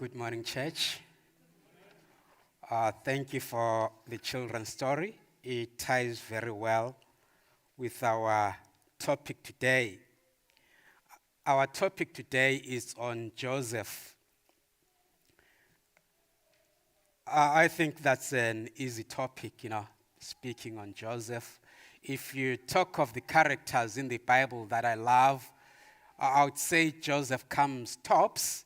Good morning, church. Thank you for the children's story. It ties very well with our topic today. Our topic today is on Joseph. I think that's an easy topic, speaking on Joseph. If you talk of the characters in the Bible that I love, I would say Joseph comes tops.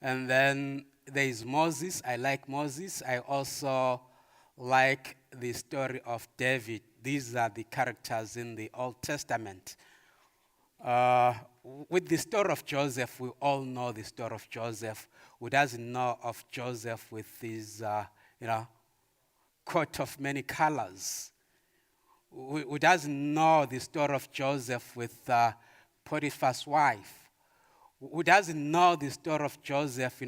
And then there is Moses. I like Moses. I also like the story of David. These are the characters in the Old Testament. With the story of Joseph, we all know the story of Joseph. Who doesn't know of Joseph with his, coat of many colors? Who doesn't know the story of Joseph with Potiphar's wife? Who doesn't know the story of Joseph,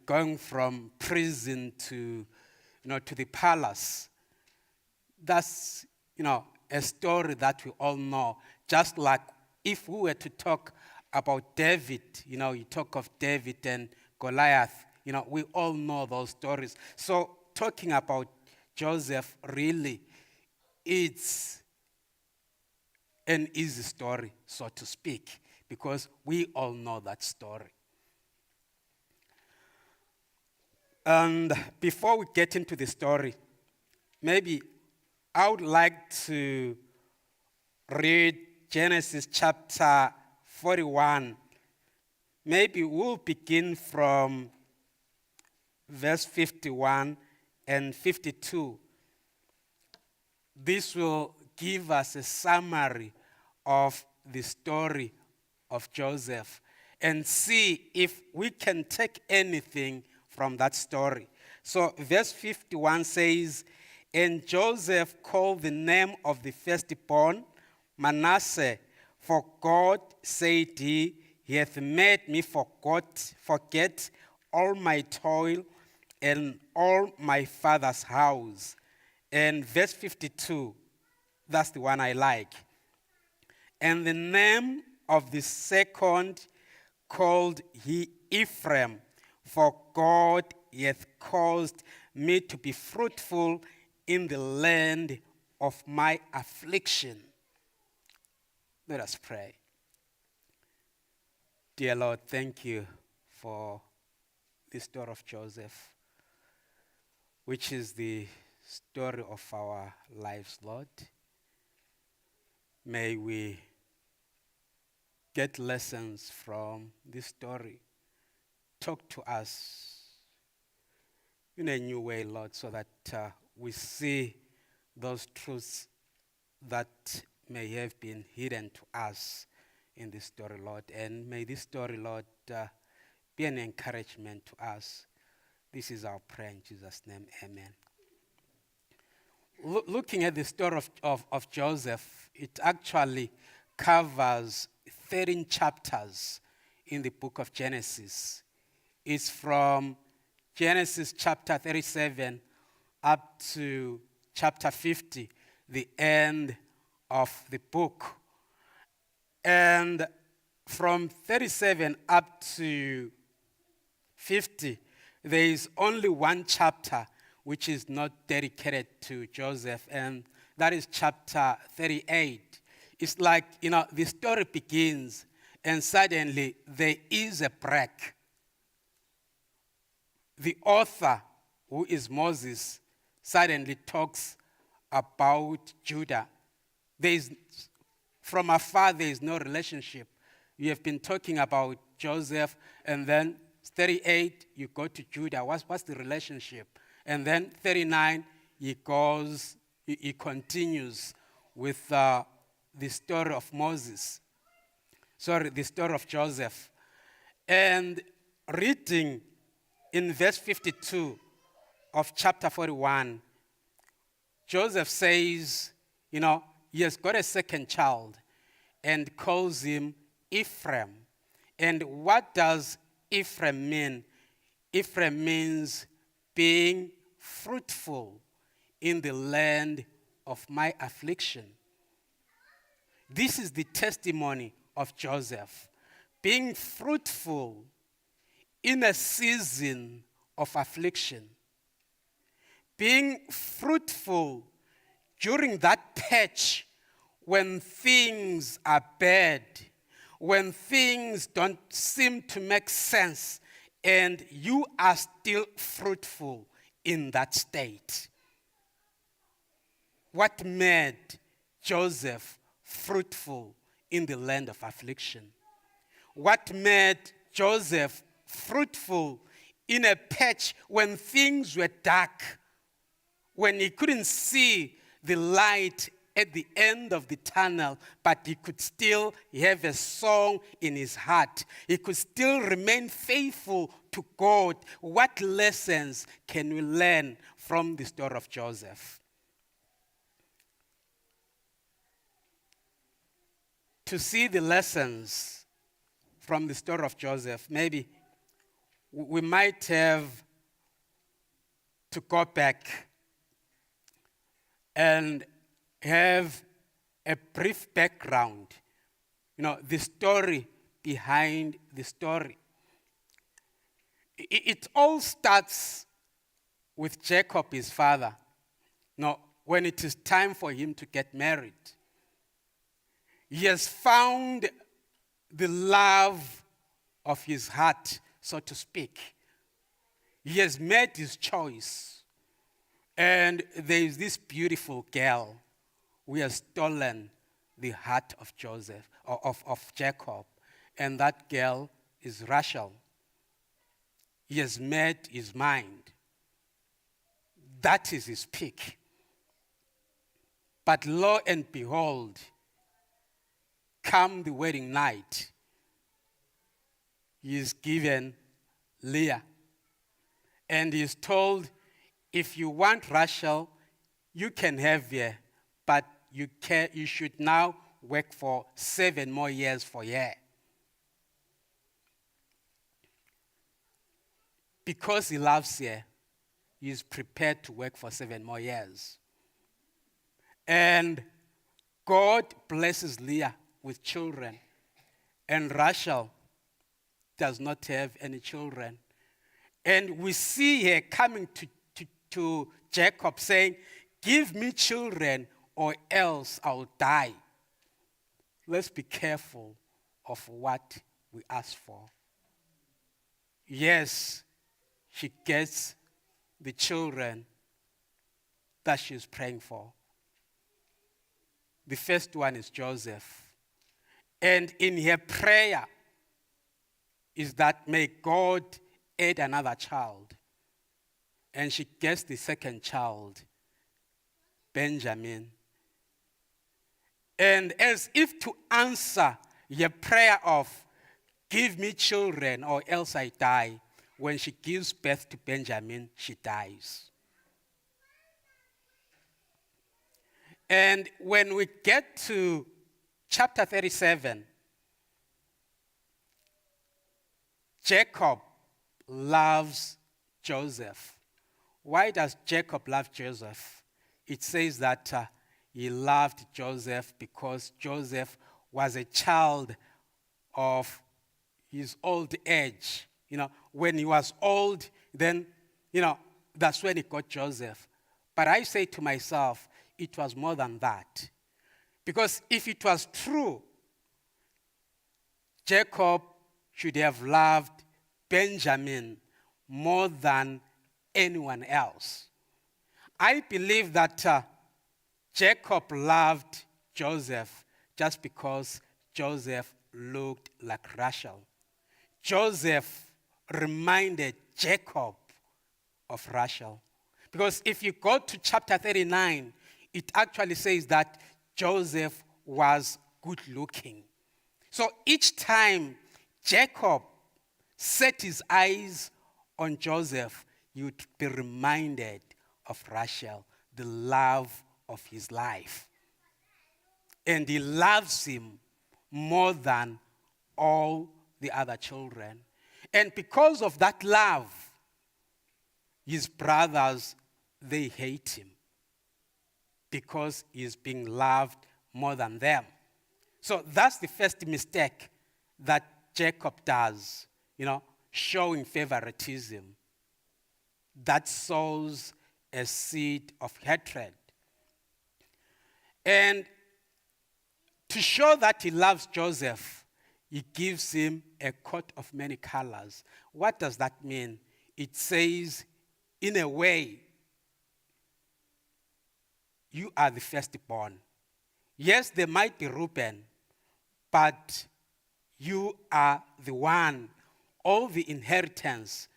going from prison to the palace? That's, a story that we all know. Just like if we were to talk about David, you talk of David and Goliath, we all know those stories. So talking about Joseph really, it's an easy story, so to speak, because we all know that story. And before we get into the story, maybe I would like to read Genesis chapter 41. Maybe we'll begin from verse 51 and 52. This will give us a summary of the story of Joseph and see if we can take anything from that story. So verse 51 says, "And Joseph called the name of the firstborn Manasseh, for God, said he hath made me forget all my toil and all my father's house." And verse 52, that's the one I like. "And the name of the second called he Ephraim, for God hath caused me to be fruitful in the land of my affliction." Let us pray. Dear Lord, thank you for the story of Joseph, which is the story of our lives, Lord. May we get lessons from this story. Talk to us in a new way, Lord, so that we see those truths that may have been hidden to us in this story, Lord. And may this story, Lord, be an encouragement to us. This is our prayer in Jesus' name, amen. Looking at the story of Joseph, it actually covers 13 chapters in the book of Genesis. It's from Genesis chapter 37 up to chapter 50, the end of the book. And from 37 up to 50, there is only one chapter which is not dedicated to Joseph, and that is chapter 38. It's like, the story begins, and suddenly there is a break. The author, who is Moses, suddenly talks about Judah. From afar, there is no relationship. You have been talking about Joseph, and then 38, you go to Judah. What's the relationship? And then 39, he continues with the story of the story of Joseph. And reading in verse 52 of chapter 41, Joseph says, he has got a second child and calls him Ephraim. And what does Ephraim mean? Ephraim means being fruitful in the land of my affliction. This is the testimony of Joseph, being fruitful in a season of affliction, being fruitful during that patch when things are bad, when things don't seem to make sense, and you are still fruitful in that state. What made Joseph fruitful in the land of affliction? What made Joseph fruitful in a patch when things were dark, when he couldn't see the light at the end of the tunnel, but he could still have a song in his heart. He could still remain faithful to God. What lessons can we learn from the story of Joseph? To see the lessons from the story of Joseph, maybe we might have to go back and have a brief background, the story behind the story. It all starts with Jacob, his father, when it is time for him to get married. He has found the love of his heart, so to speak. He has made his choice. And there is this beautiful girl who has stolen the heart of Joseph, of Jacob. And that girl is Rachel. He has made his mind. That is his pick. But lo and behold, come the wedding night, he is given Leah. And he is told, if you want Rachel, you can have her, but you should now work for 7 more years for her. Because he loves her, he is prepared to work for 7 more years. And God blesses Leah with children. And Rachel does not have any children. And we see her coming to Jacob saying, give me children or else I'll die. Let's be careful of what we ask for. Yes, she gets the children that she's praying for. The first one is Joseph. And in her prayer is that may God add another child. And she gets the second child, Benjamin. And as if to answer her prayer of, give me children or else I die, when she gives birth to Benjamin, she dies. And when we get to chapter 37, Jacob loves Joseph. Why does Jacob love Joseph? It says that he loved Joseph because Joseph was a child of his old age. When he was old, then, that's when he got Joseph. But I say to myself, it was more than that. Because if it was true, Jacob should have loved Benjamin more than anyone else. I believe that Jacob loved Joseph just because Joseph looked like Rachel. Joseph reminded Jacob of Rachel. Because if you go to chapter 39, it actually says that Joseph was good looking. So each time Jacob set his eyes on Joseph, he would be reminded of Rachel, the love of his life. And he loves him more than all the other children. And because of that love, his brothers, they hate him because he's being loved more than them. So that's the first mistake that Jacob does. showing favoritism that sows a seed of hatred. And to show that he loves Joseph, he gives him a coat of many colors. What does that mean? It says, in a way, you are the firstborn. Yes, there might be Reuben, but you are the one. All the inheritance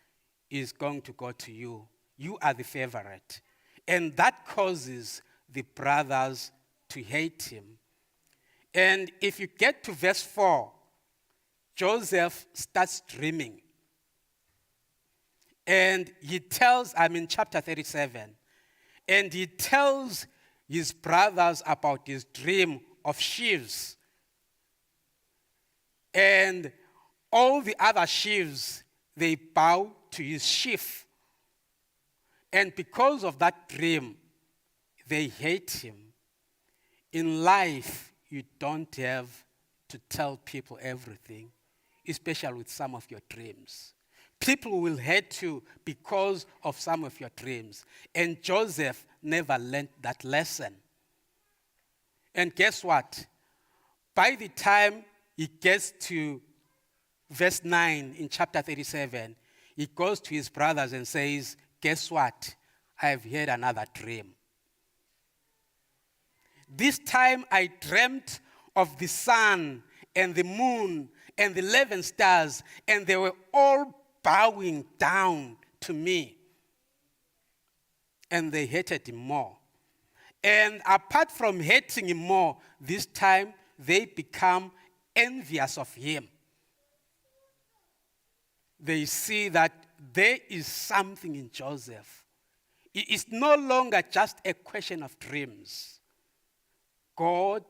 is going to go to you. You are the favorite. And that causes the brothers to hate him. And if you get to verse 4, Joseph starts dreaming. And he tells, I'm in chapter 37, and he tells his brothers about his dream of sheaves. And all the other sheaves, they bow to his sheaf. And because of that dream, they hate him. In life, you don't have to tell people everything, especially with some of your dreams. People will hate you because of some of your dreams. And Joseph never learned that lesson. And guess what? By the time he gets to verse 9 in chapter 37, he goes to his brothers and says, guess what? I have had another dream. This time I dreamt of the sun and the moon and the 11 stars, and they were all bowing down to me. And they hated him more. And apart from hating him more, this time they become envious of him. They see that there is something in Joseph. It is no longer just a question of dreams. God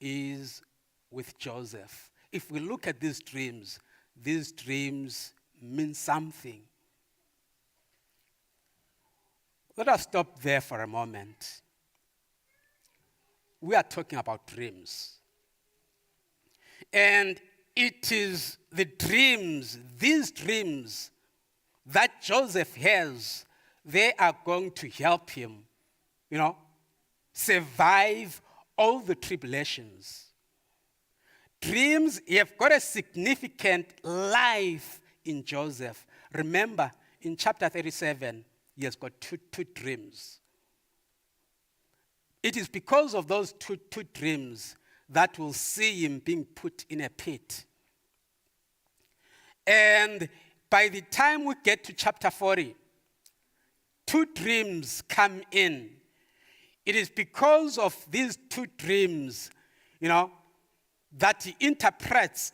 is with Joseph. If we look at these dreams mean something. Let us stop there for a moment. We are talking about dreams. And it is the dreams, these dreams that Joseph has, they are going to help him, survive all the tribulations. Dreams have got a significant life in Joseph. Remember, in chapter 37, he has got two dreams. It is because of those two dreams that will see him being put in a pit. And by the time we get to chapter 40, two dreams come in. It is because of these two dreams, that he interprets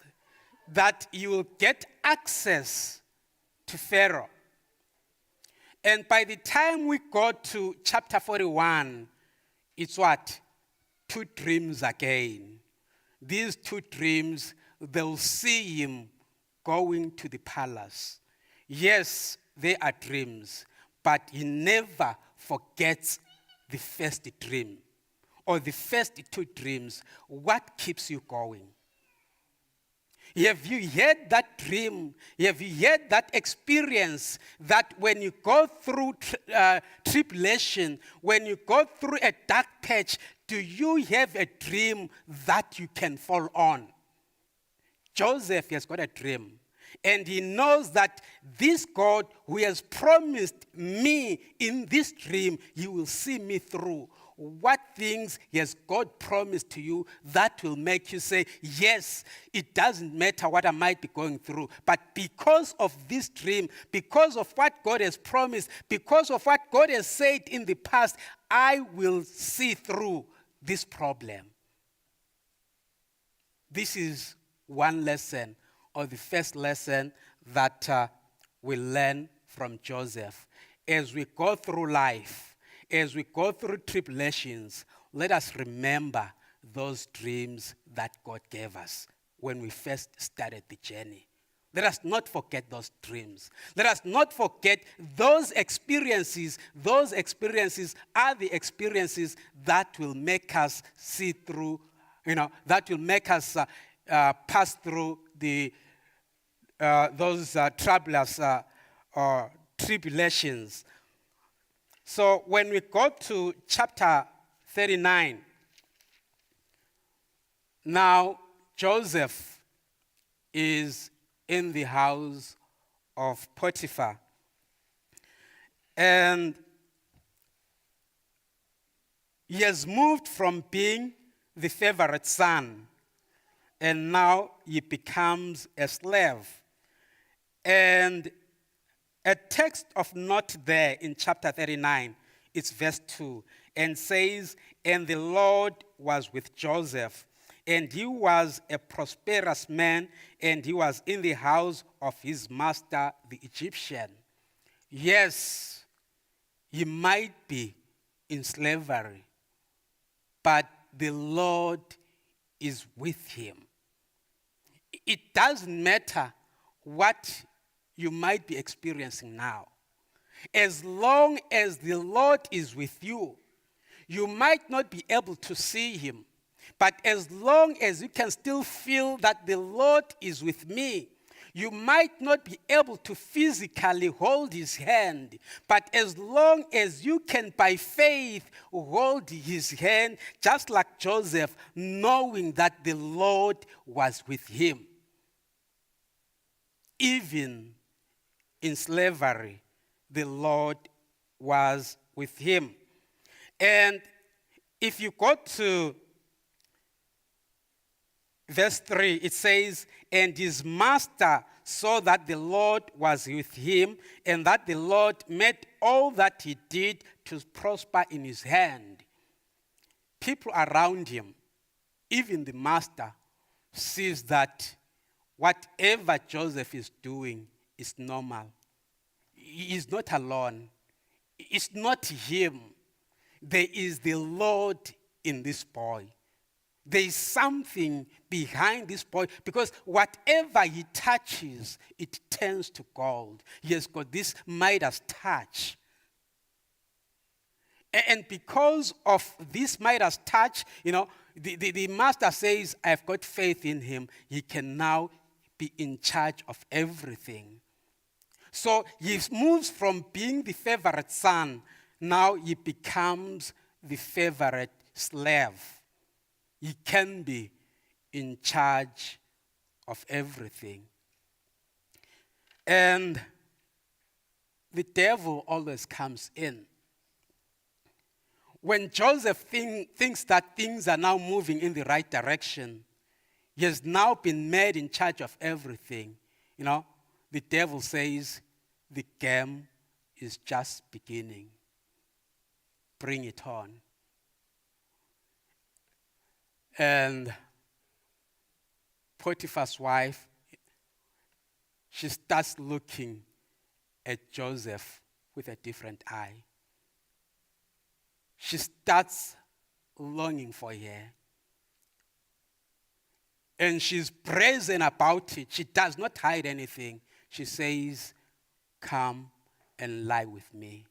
that you will get access to Pharaoh. And by the time we go to chapter 41, it's what? Two dreams again. These two dreams, they'll see him going to the palace. Yes, they are dreams, but he never forgets the first dream or the first two dreams. What keeps you going? Have you had that dream? Have you had that experience that when you go through tribulation, when you go through a dark patch, do you have a dream that you can fall on? Joseph has got a dream. And he knows that this God who has promised me in this dream, he will see me through. What things has God promised to you that will make you say, yes, it doesn't matter what I might be going through, but because of this dream, because of what God has promised, because of what God has said in the past, I will see through this problem. This is one lesson, or the first lesson that we learn from Joseph. As we go through life, as we go through tribulations, let us remember those dreams that God gave us when we first started the journey. Let us not forget those dreams. Let us not forget those experiences. Those experiences are the experiences that will make us see through, that will make us pass through the those troublous tribulations. So when we go to chapter 39, now Joseph is in the house of Potiphar. And he has moved from being the favorite son, and now he becomes a slave. And a text of note there in chapter 39, it's verse 2, and says, "And the Lord was with Joseph, and he was a prosperous man, and he was in the house of his master, the Egyptian." Yes, he might be in slavery, but the Lord is with him. It doesn't matter what you might be experiencing now. As long as the Lord is with you, you might not be able to see him, but as long as you can still feel that the Lord is with me, you might not be able to physically hold his hand, but as long as you can by faith hold his hand, just like Joseph, knowing that the Lord was with him. Even in slavery, the Lord was with him. And if you go to verse 3, it says, "And his master saw that the Lord was with him, and that the Lord made all that he did to prosper in his hand." People around him, even the master, sees that whatever Joseph is doing is normal. He is not alone. It's not him. There is the Lord in this boy. There is something behind this boy, because whatever he touches, it turns to gold. He has got this Midas touch. And because of this Midas touch, the master says, "I've got faith in him. He can now be in charge of everything." So he moves from being the favorite son, now he becomes the favorite slave. He can be in charge of everything. And the devil always comes in. When Joseph thinks that things are now moving in the right direction, he has now been made in charge of everything. The devil says, "The game is just beginning. Bring it on." And Potiphar's wife, she starts looking at Joseph with a different eye. She starts longing for her. And she's brazen about it. She does not hide anything. She says, "Come and lie with me."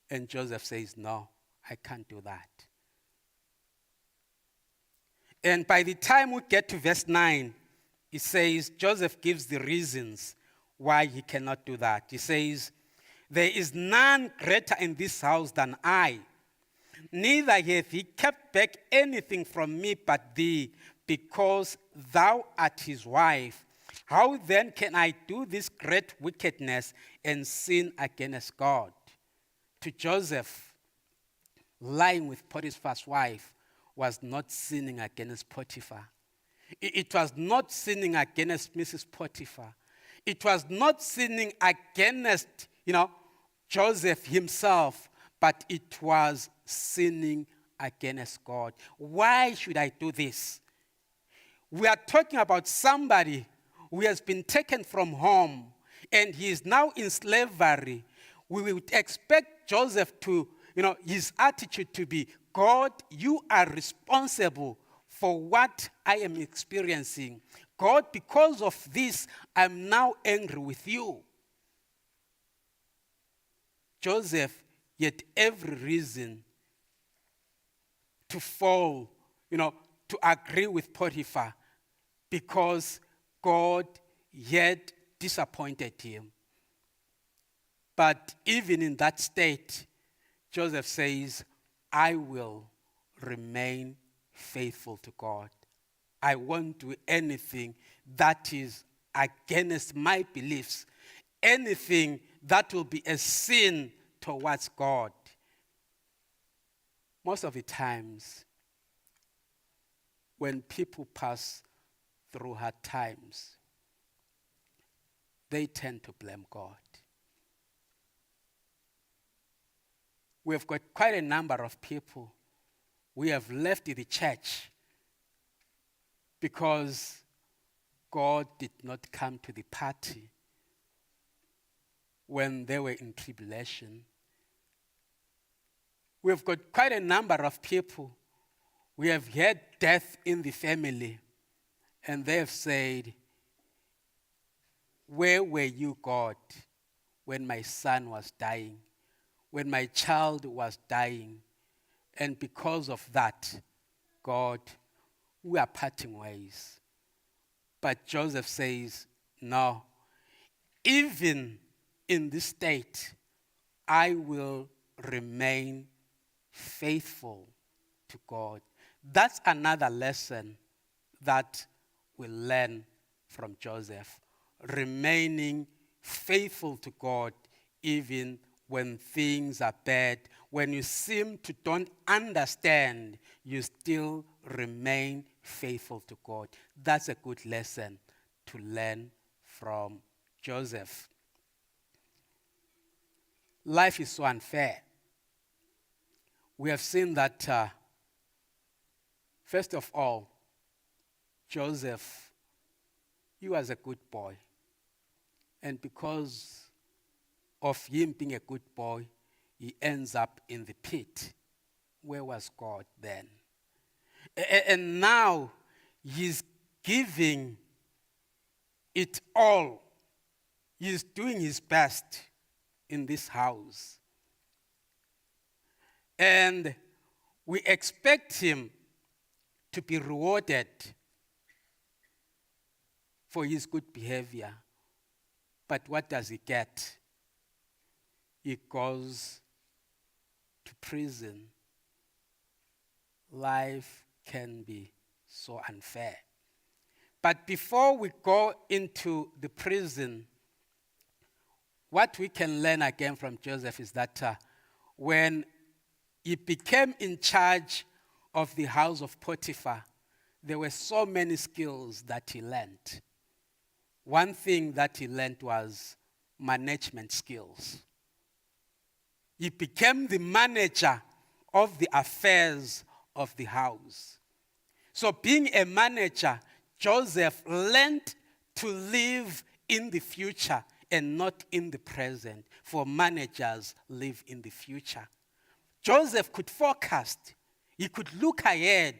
And Joseph says, "No, I can't do that." And by the time we get to verse 9, it says, Joseph gives the reasons why he cannot do that. He says, "There is none greater in this house than I. Neither hath he kept back anything from me but thee, because thou art his wife. How then can I do this great wickedness and sin against God?" To Joseph, lying with Potiphar's wife was not sinning against Potiphar. It was not sinning against Mrs. Potiphar. It was not sinning against, Joseph himself, but it was sinning against God. Why should I do this? We are talking about somebody who has been taken from home and he is now in slavery. We would expect Joseph to, his attitude to be, "God, you are responsible for what I am experiencing. God, because of this, I'm now angry with you." Joseph had every reason to fall, to agree with Potiphar, because God had disappointed him. But even in that state, Joseph says, I will remain faithful to God. I won't do anything that is against my beliefs, anything that will be a sin towards God. Most of the times, when people pass through hard times, they tend to blame God. We have got quite a number of people who have left the church because God did not come to the party when they were in tribulation. We have got quite a number of people who have had death in the family, and they have said, where were you, God, when my son was dying, when my child was dying? And because of that, God, we are parting ways. But Joseph says, no, even in this state, I will remain faithful to God. That's another lesson that we learn from Joseph. Remaining faithful to God even when things are bad, when you seem to don't understand, you still remain faithful to God. That's a good lesson to learn from Joseph. Life is so unfair. We have seen that, first of all, Joseph, he was a good boy. And because of him being a good boy, he ends up in the pit. Where was God then? And now he's giving it all. He's doing his best in this house. And we expect him to be rewarded for his good behavior. But what does he get? He goes to prison. Life can be so unfair. But before we go into the prison, what we can learn again from Joseph is that when he became in charge of the house of Potiphar, there were so many skills that he learned. One thing that he learned was management skills. He became the manager of the affairs of the house. So being a manager, Joseph learned to live in the future and not in the present. For managers live in the future. Joseph could forecast. He could look ahead.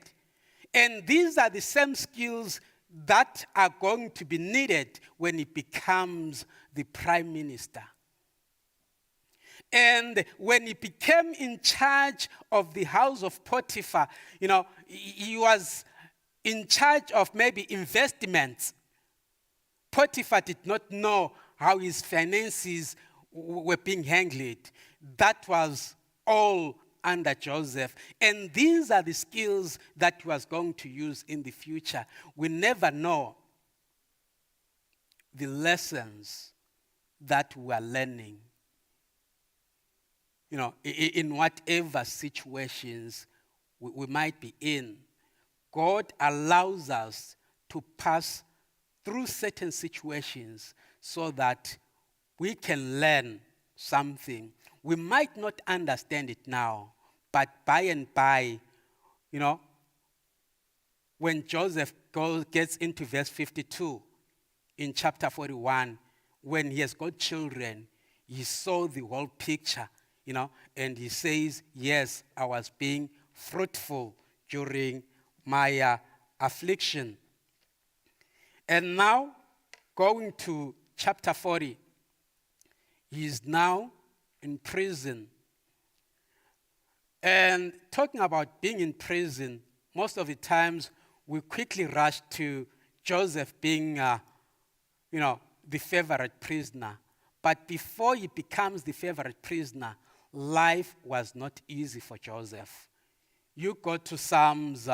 And these are the same skills that are going to be needed when he becomes the prime minister. And when he became in charge of the house of Potiphar, he was in charge of maybe investments. Potiphar did not know how his finances were being handled. That was all under Joseph. And these are the skills that he was going to use in the future. We never know the lessons that we are learning, in whatever situations we might be in. God allows us to pass through certain situations so that we can learn something. We might not understand it now, but by and by, when Joseph gets into verse 52 in chapter 41, when he has got children, he saw the whole picture, and he says, yes, I was being fruitful during my affliction. And now, going to chapter 40, he is now in prison. And talking about being in prison, most of the times we quickly rush to Joseph being, the favorite prisoner. But before he becomes the favorite prisoner, life was not easy for Joseph. You go to Psalms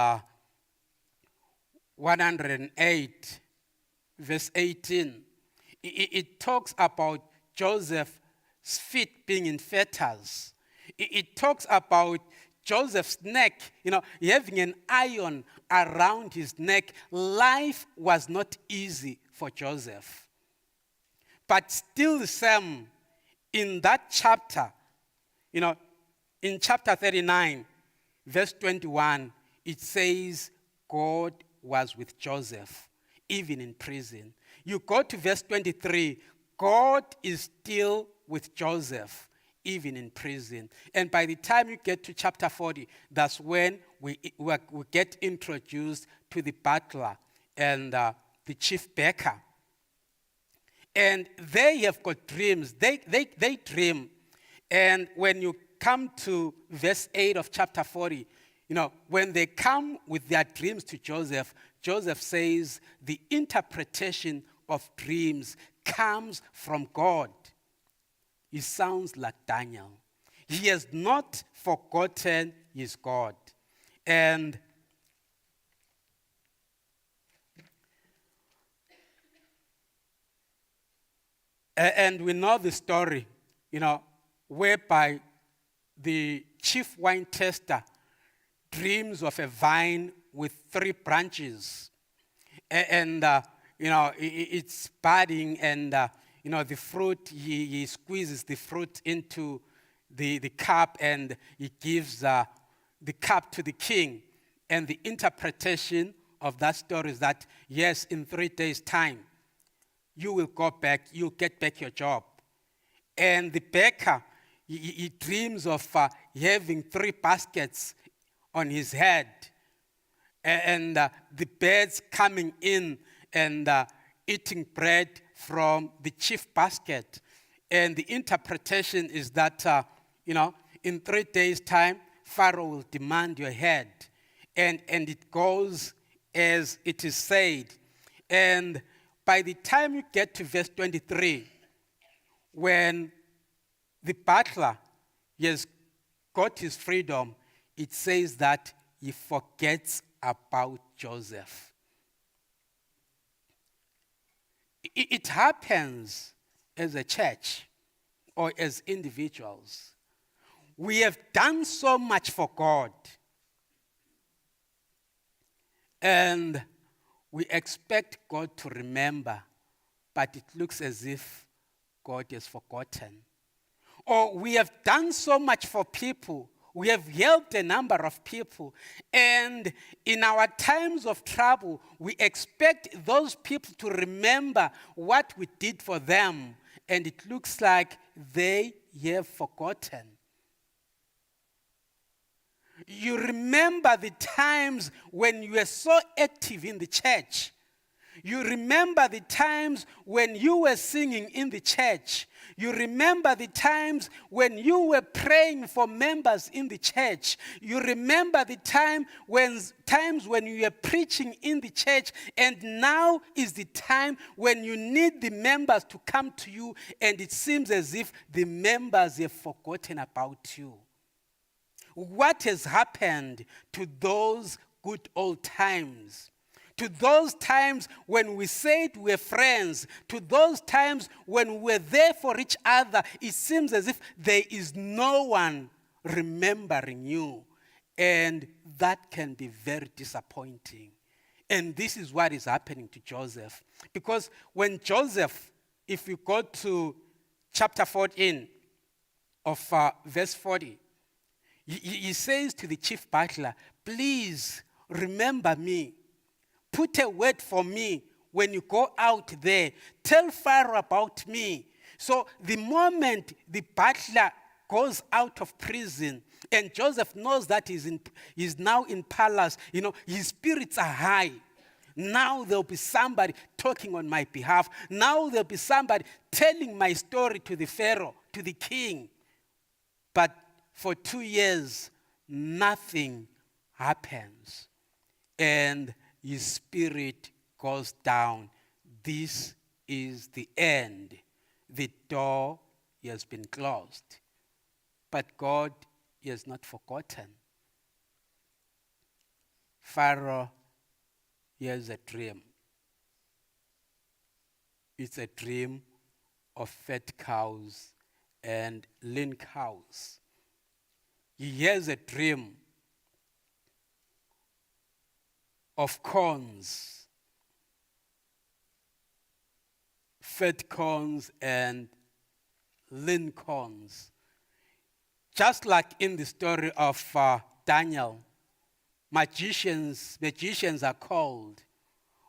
108, verse 18. It talks about Joseph's feet being in fetters. It talks about Joseph's neck, having an iron around his neck. Life was not easy for Joseph. But still the same, in that chapter, in chapter 39, verse 21, it says God was with Joseph, even in prison. You go to verse 23, God is still with Joseph, even in prison. And by the time you get to chapter 40, that's when we get introduced to the butler and the chief baker. And they have got dreams. They dream. And when you come to verse 8 of chapter 40, when they come with their dreams to Joseph, Joseph says the interpretation of dreams comes from God. He sounds like Daniel. He has not forgotten his God. And we know the story, whereby the chief wine tester dreams of a vine with 3 branches. And it's budding, and, the fruit, he squeezes the fruit into the cup, and he gives the cup to the king. And the interpretation of that story is that, yes, in 3 days' time, you will go back, you'll get back your job. And the baker, he dreams of having 3 baskets on his head, and the birds coming in and eating bread from the chief basket. And the interpretation is that, in 3 days' time, Pharaoh will demand your head. And it goes as it is said. And by the time you get to verse 23, when the butler has got his freedom, it says that he forgets about Joseph. It happens as a church or as individuals. We have done so much for God, and we expect God to remember, but it looks as if God has forgotten. Or we have done so much for people. We have helped a number of people. And in our times of trouble, we expect those people to remember what we did for them. And it looks like they have forgotten. You remember the times when you were so active in the church. You remember the times when you were singing in the church. You remember the times when you were praying for members in the church. You remember the times when you were preaching in the church, and now is the time when you need the members to come to you, and it seems as if the members have forgotten about you. What has happened to those good old times? To those times when we said we were friends, to those times when we were there for each other, it seems as if there is no one remembering you. And that can be very disappointing. And this is what is happening to Joseph. Because when Joseph, if you go to chapter 14 of verse 40, he says to the chief butler, please remember me. Put a word for me when you go out there. Tell Pharaoh about me. So the moment the butler goes out of prison and Joseph knows that he's now in palace, his spirits are high. Now there'll be somebody talking on my behalf. Now there'll be somebody telling my story to the Pharaoh, to the king. But for 2 years, nothing happens. And his spirit goes down. This is the end. The door has been closed. But God has not forgotten. Pharaoh has a dream. It's a dream of fat cows and lean cows. He has a dream of corns, fat corns and lean corns. Just like in the story of Daniel, magicians are called,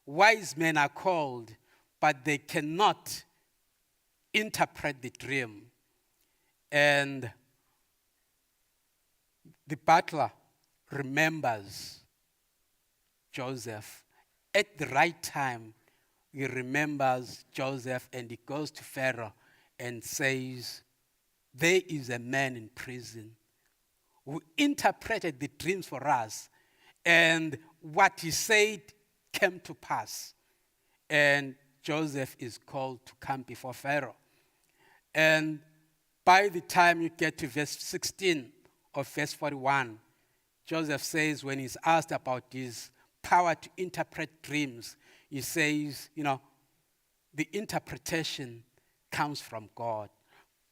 wise men are called, but they cannot interpret the dream. And the butler remembers Joseph. At the right time, he remembers Joseph and he goes to Pharaoh and says, there is a man in prison who interpreted the dreams for us, and what he said came to pass. And Joseph is called to come before Pharaoh. And by the time you get to verse 16 of verse 41, Joseph says, when he's asked about his power to interpret dreams, he says, the interpretation comes from God.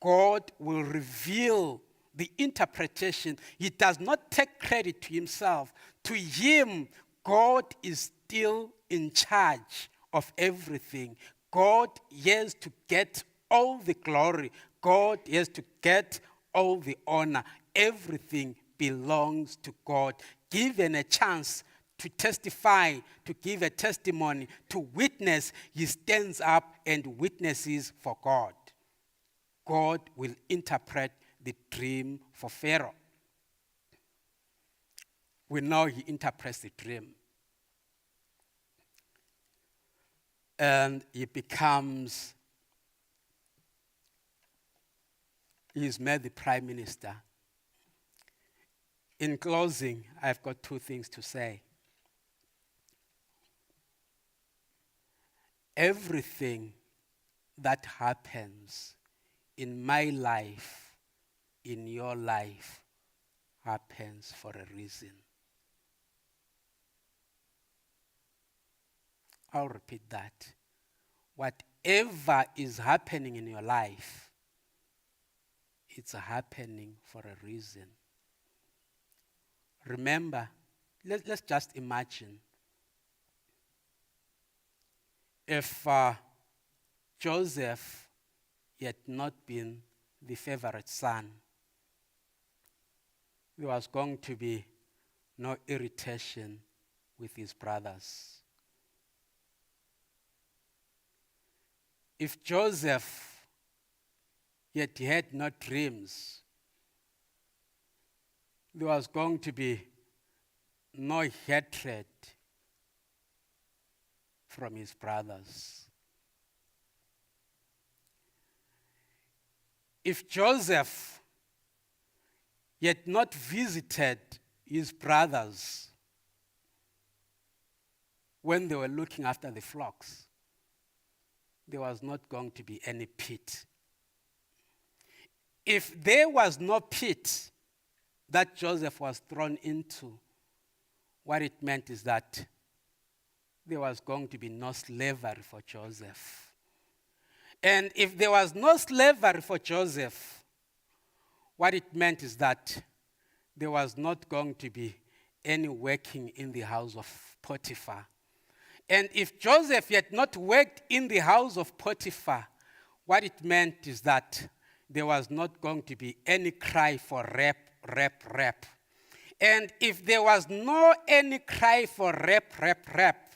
God will reveal the interpretation. He does not take credit to himself. To him, God is still in charge of everything. God has to get all the glory. God has to get all the honor. Everything belongs to God. Given a chance to testify, to give a testimony, to witness, he stands up and witnesses for God. God will interpret the dream for Pharaoh. We know he interprets the dream. And he's made the prime minister. In closing, I've got two things to say. Everything that happens in my life, in your life, happens for a reason. I'll repeat that. Whatever is happening in your life, it's happening for a reason. Remember, let's just imagine if Joseph had not been the favorite son, there was going to be no irritation with his brothers. If Joseph yet had no dreams, there was going to be no hatred from his brothers. If Joseph yet not visited his brothers when they were looking after the flocks, there was not going to be any pit. If there was no pit that Joseph was thrown into, what it meant is that there was going to be no slavery for Joseph. And if there was no slavery for Joseph, what it meant is that there was not going to be any working in the house of Potiphar. And if Joseph had not worked in the house of Potiphar, what it meant is that there was not going to be any cry for rap. And if there was no any cry for rap,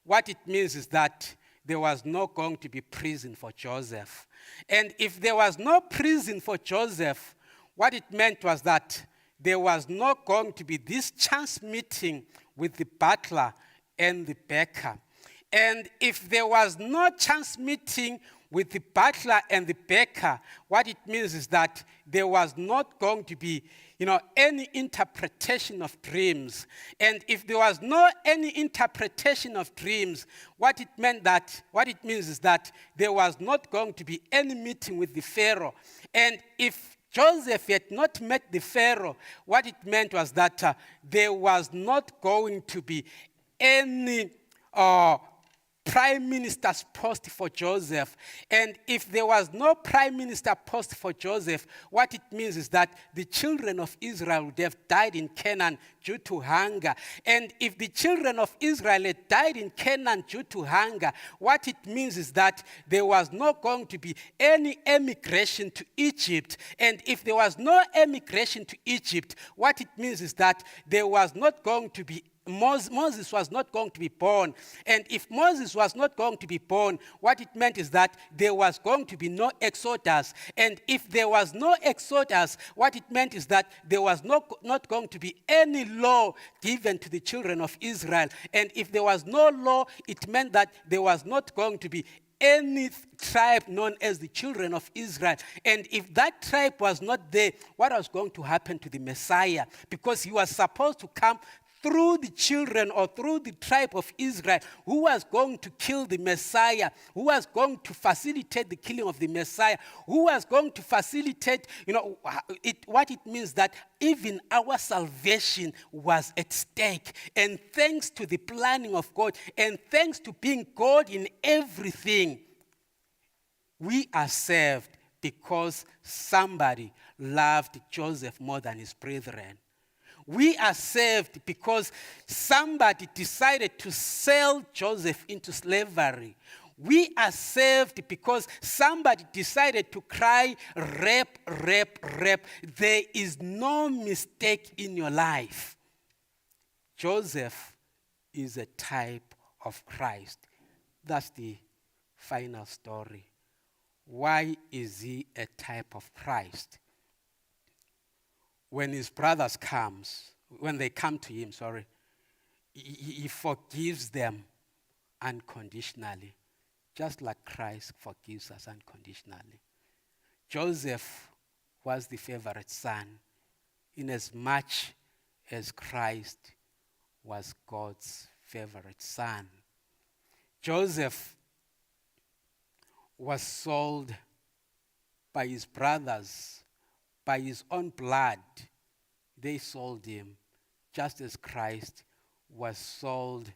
what it means is that there was not going to be prison for Joseph. And if there was no prison for Joseph, what it meant was that there was not going to be this chance meeting with the butler and the baker. And if there was no chance meeting with the butler and the baker, what it means is that there was not going to be any interpretation of dreams. And if there was no any interpretation of dreams, what it means is that there was not going to be any meeting with the Pharaoh. And if Joseph had not met the Pharaoh, what it meant was that there was not going to be any prime minister's post for Joseph. And if there was no prime minister post for Joseph, what it means is that the children of Israel would have died in Canaan due to hunger. And if the children of Israel had died in Canaan due to hunger, what it means is that there was not going to be any emigration to Egypt. And if there was no emigration to Egypt, what it means is that there was not going to be Moses was not going to be born. And if Moses was not going to be born, what it meant is that there was going to be no exodus. And if there was no exodus, what it meant is that there was not going to be any law given to the children of Israel. And if there was no law, it meant that there was not going to be any tribe known as the children of Israel. And if that tribe was not there, what was going to happen to the Messiah? Because he was supposed to come through the children or through the tribe of Israel, who was going to kill the Messiah, who was going to facilitate the killing of the Messiah, who was going to facilitate, what it means that even our salvation was at stake. And thanks to the planning of God, and thanks to being God in everything, we are saved because somebody loved Joseph more than his brethren. We are saved because somebody decided to sell Joseph into slavery. We are saved because somebody decided to cry, rape, rape, rape. There is no mistake in your life. Joseph is a type of Christ. That's the final story. Why is he a type of Christ? When his brothers when they come to him, he forgives them unconditionally, just like Christ forgives us unconditionally. Joseph was the favorite son, in as much as Christ was God's favorite son. Joseph was sold by his brothers, by his own blood. They sold him just as Christ was sold,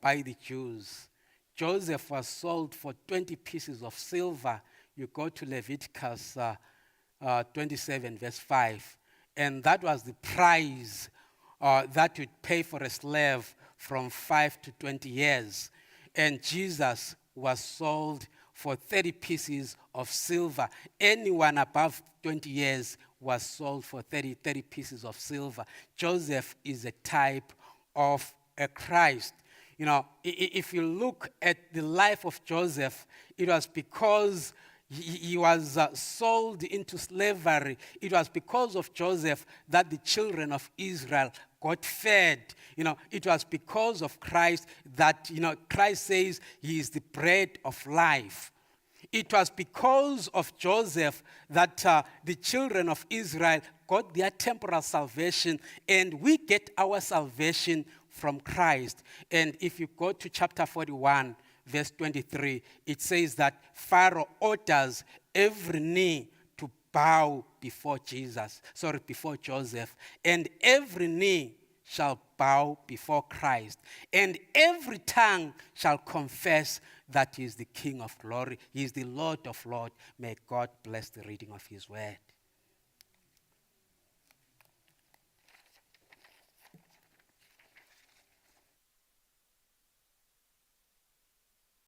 by the Jews. Joseph was sold for 20 pieces of silver. You go to Leviticus 27, verse 5. And that was the price that you'd pay for a slave from 5 to 20 years. And Jesus was sold for 30 pieces of silver. Anyone above 20 years was sold for 30 pieces of silver. Joseph is a type of a Christ. If you look at the life of Joseph, it was because he was sold into slavery. It was because of Joseph that the children of Israel got fed. It was because of Christ that, Christ says he is the bread of life. It was because of Joseph that the children of Israel got their temporal salvation, and we get our salvation from Christ. And if you go to chapter 41, verse 23, it says that Pharaoh orders every knee to bow before Joseph, and every knee shall bow before Christ, and every tongue shall confess that he is the King of glory. He is the Lord of lords. May God bless the reading of his word.